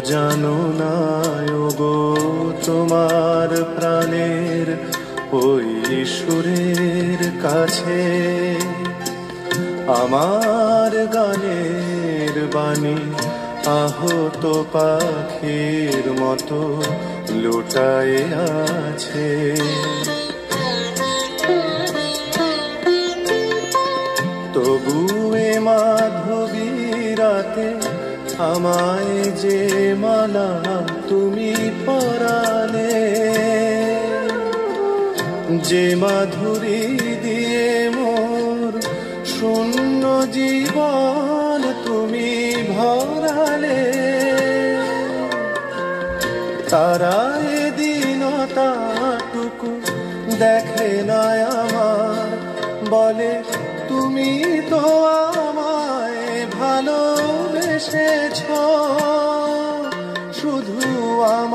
জানো না ওগো তোমার প্রাণের ওই সুরের কাছে আমার গানের বাণী আহত পাখির মতো লুটায়ে আছে। তবু এ মাধবী রাতে আমায় যে মালা তুমি পরালে, যে মাধুরী দিয়ে মোর শূন্য জীবন তুমি ভরালে, তারা এ দীনতাটুকু দেখে না আমার, বলে তুমি তো আমায় ভালোবেসেছ, শুধু আমার